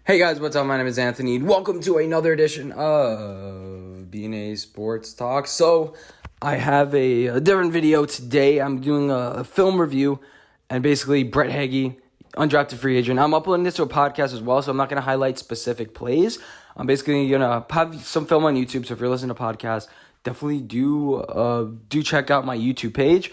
Hey guys, what's up? My name is Anthony, and welcome to another edition of B&A Sports Talk. So, I have a different video today. I'm doing a film review, and basically Brett Hagee, undrafted free agent. I'm uploading this to a podcast as well, so I'm not going to highlight specific plays. I'm basically going to have some film on YouTube, so if you're listening to podcasts, definitely do check out my YouTube page.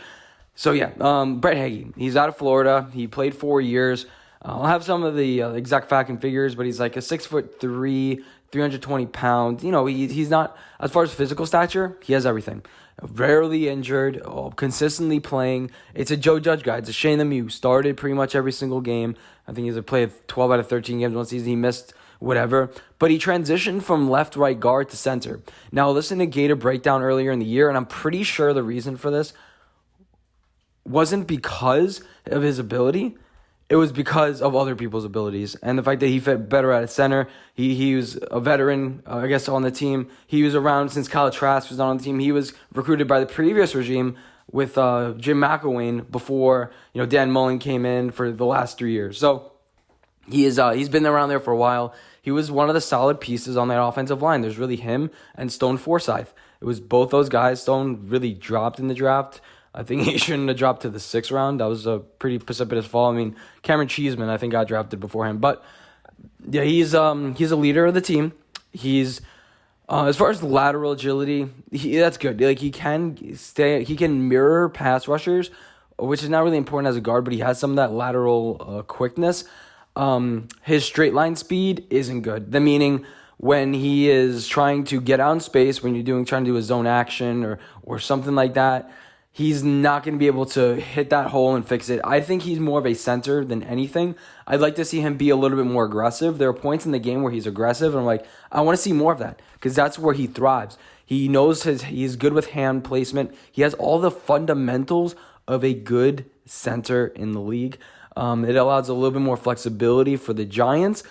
So yeah, Brett Hagee, he's out of Florida. He played 4 years. I'll have some of the exact fact and figures, but he's like a 6'3", 320 pounds. You know, he's not, as far as physical stature, he has everything. Rarely injured, consistently playing. It's a Joe Judge guy. It's a shame that he started pretty much every single game. I think he's a play of 12 out of 13 games one season. He missed whatever. But he transitioned from left, right guard to center. Now, listen to Gator breakdown earlier in the year, and I'm pretty sure the reason for this wasn't because of his ability. It was because of other people's abilities and the fact that he fit better at center. He was a veteran, I guess, on the team. He was around since Kyle Trask was not on the team. He was recruited by the previous regime with Jim McElwain before Dan Mullen came in for the last 3 years. So he's been around there for a while. He was one of the solid pieces on that offensive line. There's really him and Stone Forsythe. It was both those guys. Stone really dropped in the draft. I think he shouldn't have dropped to the 6th round. That was a pretty precipitous fall. I mean, Cameron Cheeseman, I think, got drafted before him. But yeah, he's a leader of the team. He's as far as lateral agility, that's good. Like he can mirror pass rushers, which is not really important as a guard, but he has some of that lateral quickness. His straight line speed isn't good. The meaning when he is trying to get out in space, when you're trying to do a zone action or something like that, he's not going to be able to hit that hole and fix it. I think he's more of a center than anything. I'd like to see him be a little bit more aggressive. There are points in the game where he's aggressive, and I'm like, I want to see more of that because that's where he thrives. He knows he's good with hand placement. He has all the fundamentals of a good center in the league. It allows a little bit more flexibility for the Giants.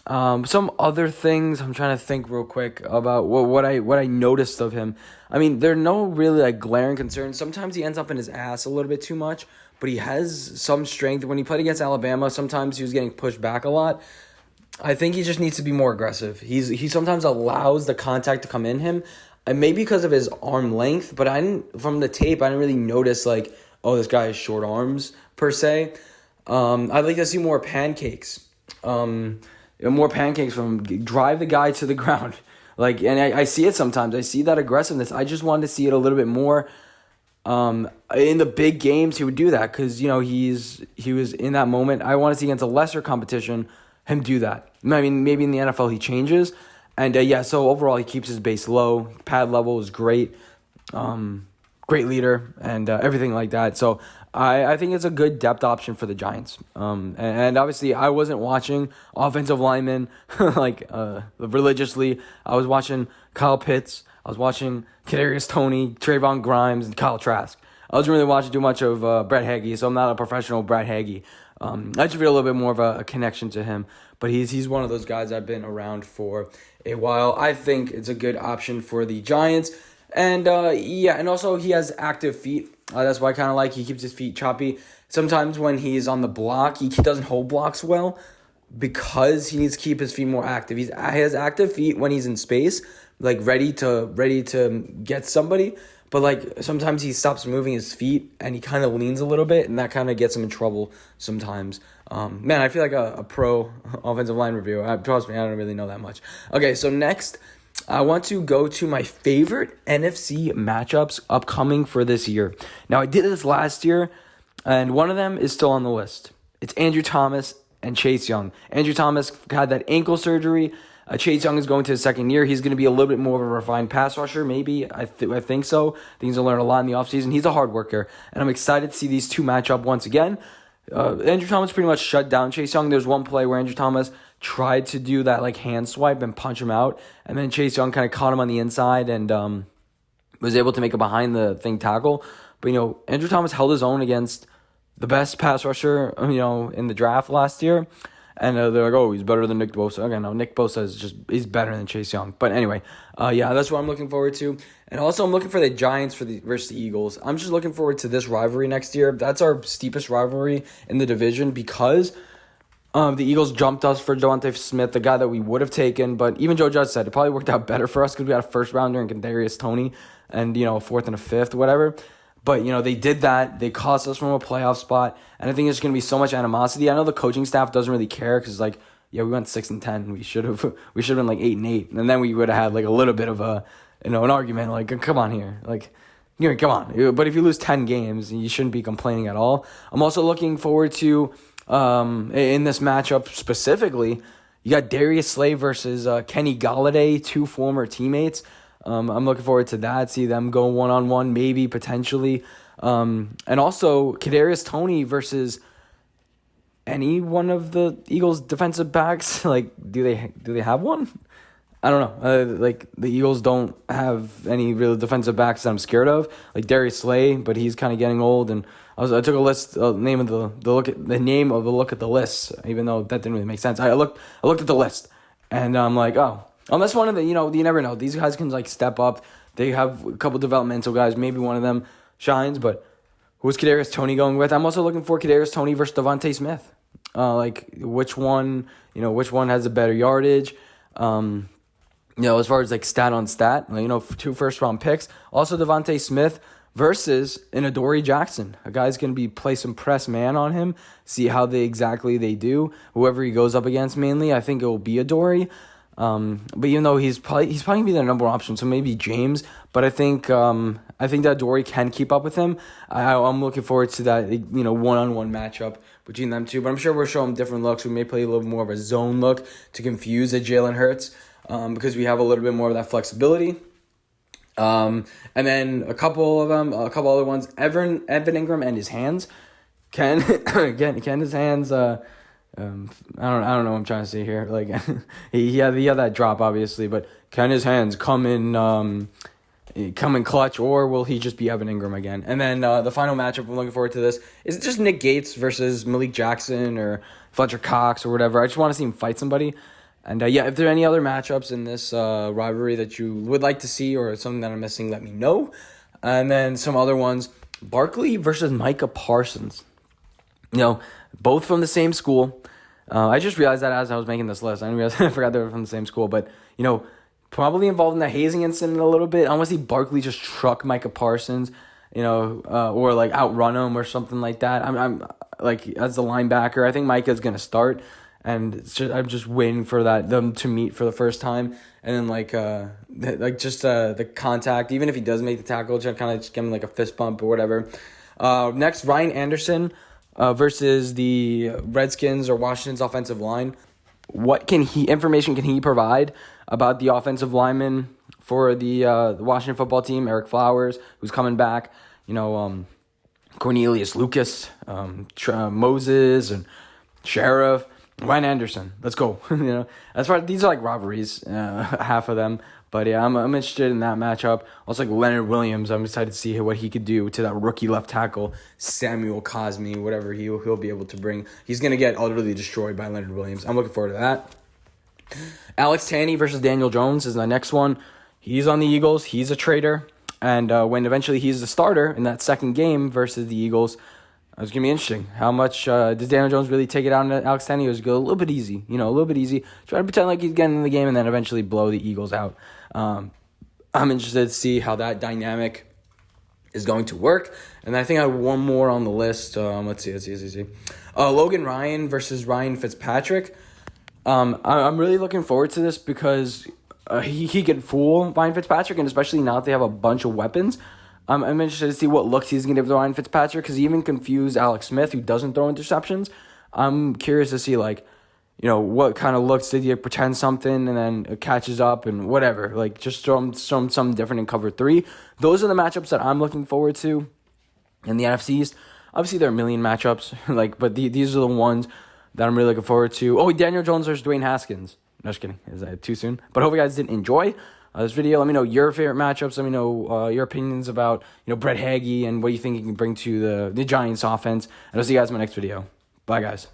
Some other things I'm trying to think real quick about what I noticed of him. I mean, there are no really glaring concerns. Sometimes he ends up in his ass a little bit too much, but he has some strength. When he played against Alabama, sometimes he was getting pushed back a lot. I think he just needs to be more aggressive. He sometimes allows the contact to come in him, and maybe because of his arm length. But from the tape, I didn't really notice this guy has short arms per se. I'd like to see more pancakes. More pancakes from him. Drive the guy to the ground. And I see it sometimes. I see that aggressiveness. I just wanted to see it a little bit more. In the big games, he would do that because, he was in that moment. I want to see against a lesser competition him do that. I mean, maybe in the NFL he changes. And, so overall he keeps his base low. Pad level is great. Great leader and everything like that. So I think it's a good depth option for the Giants. And obviously I wasn't watching offensive linemen religiously. I was watching Kyle Pitts. I was watching Kadarius Toney, Trayvon Grimes, and Kyle Trask. I wasn't really watching too much of Brett Hagee, so I'm not a professional Brett Hagee. I just feel a little bit more of a connection to him. But he's one of those guys I've been around for a while. I think it's a good option for the Giants. And, and also he has active feet. That's why I kind of like he keeps his feet choppy. Sometimes when he's on the block, he doesn't hold blocks well because he needs to keep his feet more active. He has active feet when he's in space, ready to get somebody. But, sometimes he stops moving his feet and he kind of leans a little bit, and that kind of gets him in trouble sometimes. I feel like a pro offensive line reviewer. Trust me, I don't really know that much. Okay, so next, I want to go to my favorite NFC matchups upcoming for this year. Now, I did this last year, and one of them is still on the list. It's Andrew Thomas and Chase Young. Andrew Thomas had that ankle surgery. Chase Young is going to his second year. He's going to be a little bit more of a refined pass rusher, maybe. I think so. I think he's going to learn a lot in the offseason. He's a hard worker, and I'm excited to see these two match up once again. Andrew Thomas pretty much shut down Chase Young. There's one play where Andrew Thomas tried to do that hand swipe and punch him out, and then Chase Young kind of caught him on the inside and was able to make a behind the thing tackle. But Andrew Thomas held his own against the best pass rusher in the draft last year, and they're like, oh, he's better than Nick Bosa. Okay, no, Nick Bosa he's better than Chase Young. But anyway, that's what I'm looking forward to. And also I'm looking for the Giants versus the Eagles. I'm just looking forward to this rivalry next year. That's our steepest rivalry in the division because The Eagles jumped us for Devontae Smith, the guy that we would have taken, but even Joe Judge said it probably worked out better for us because we had a first rounder in Toney and, a fourth and a fifth, whatever. But, they did that. They cost us from a playoff spot, and I think there's going to be so much animosity. I know the coaching staff doesn't really care because, we went 6-10. We should have been 8-8, and then we would have had a little bit of an argument. Come on here, come on. But if you lose 10 games, you shouldn't be complaining at all. I'm also looking forward to in this matchup specifically, you got Darius Slay versus Kenny Galladay, two former teammates. I'm looking forward to that. See them go one-on-one, maybe potentially. And also Kadarius Toney versus any one of the Eagles defensive backs. Do they have one? I don't know. The Eagles don't have any real defensive backs that I'm scared of. Darius Slay, but he's kind of getting old. And I took a list, name of the look at the list, even though that didn't really make sense. I looked at the list, and I'm like, oh, unless one of the, you never know. These guys can step up. They have a couple developmental guys. Maybe one of them shines. But who's Kadarius Toney going with? I'm also looking for Kadarius Toney versus Devontae Smith. Which one has a better yardage? As far as stat on stat, 2 first-round picks. Also, Devontae Smith versus an Adoree Jackson. A guy's going to be play some press man on him, see how they do. Whoever he goes up against mainly, I think it will be Adoree. But even though he's probably going to be their number one option, so maybe James. But I think that Adoree can keep up with him. I'm looking forward to that, one-on-one matchup between them two. But I'm sure we'll show them different looks. We may play a little more of a zone look to confuse a Jalen Hurts. Because we have a little bit more of that flexibility. And then a couple other ones. Evan Ingram and his hands. Can his hands, I don't know what I'm trying to say here. He had that drop, obviously, but can his hands come in clutch, or will he just be Evan Ingram again? And then the final matchup I'm looking forward to this is just Nick Gates versus Malik Jackson or Fletcher Cox or whatever. I just want to see him fight somebody. And if there are any other matchups in this rivalry that you would like to see or something that I'm missing, let me know. And then some other ones, Barkley versus Micah Parsons. Both from the same school. I just realized that as I was making this list. I forgot they were from the same school. But, probably involved in the hazing incident a little bit. I want to see Barkley just truck Micah Parsons, or outrun him or something like that. I'm as the linebacker, I think Micah's going to start. And I'm just waiting for them to meet for the first time, and then the contact. Even if he does make the tackle, just kind of just give him a fist bump or whatever. Next, Ryan Anderson versus the Redskins or Washington's offensive line. What information can he provide about the offensive lineman for the Washington football team? Eric Flowers, who's coming back. Cornelius Lucas, Moses, and Sheriff. Ryan Anderson, let's go. As far these are rivalries, half of them. But yeah, I'm interested in that matchup. Also, Leonard Williams, I'm excited to see what he could do to that rookie left tackle, Samuel Cosme, whatever he'll be able to bring. He's gonna get utterly destroyed by Leonard Williams. I'm looking forward to that. Alex Tanney versus Daniel Jones is the next one. He's on the Eagles. He's a traitor, and when eventually he's the starter in that second game versus the Eagles. It's going to be interesting. How much does Daniel Jones really take it out on Alex Tanney? Or go a little bit easy, Try to pretend like he's getting in the game and then eventually blow the Eagles out. I'm interested to see how that dynamic is going to work. And I think I have one more on the list. Let's see. Logan Ryan versus Ryan Fitzpatrick. I'm really looking forward to this because he can fool Ryan Fitzpatrick, and especially now that they have a bunch of weapons. I'm interested to see what looks he's going to give to Ryan Fitzpatrick because he even confused Alex Smith, who doesn't throw interceptions. I'm curious to see, what kind of looks did he pretend something and then it catches up and whatever. Just show him something different in cover 3. Those are the matchups that I'm looking forward to in the NFC East. Obviously, there are a million matchups, but these are the ones that I'm really looking forward to. Oh, Daniel Jones versus Dwayne Haskins. No, just kidding. Is that too soon? But I hope you guys did enjoy this video. Let me know your favorite matchups. Let me know your opinions about Brett Hagee and what you think he can bring to the Giants offense. And I'll see you guys in my next video. Bye, guys.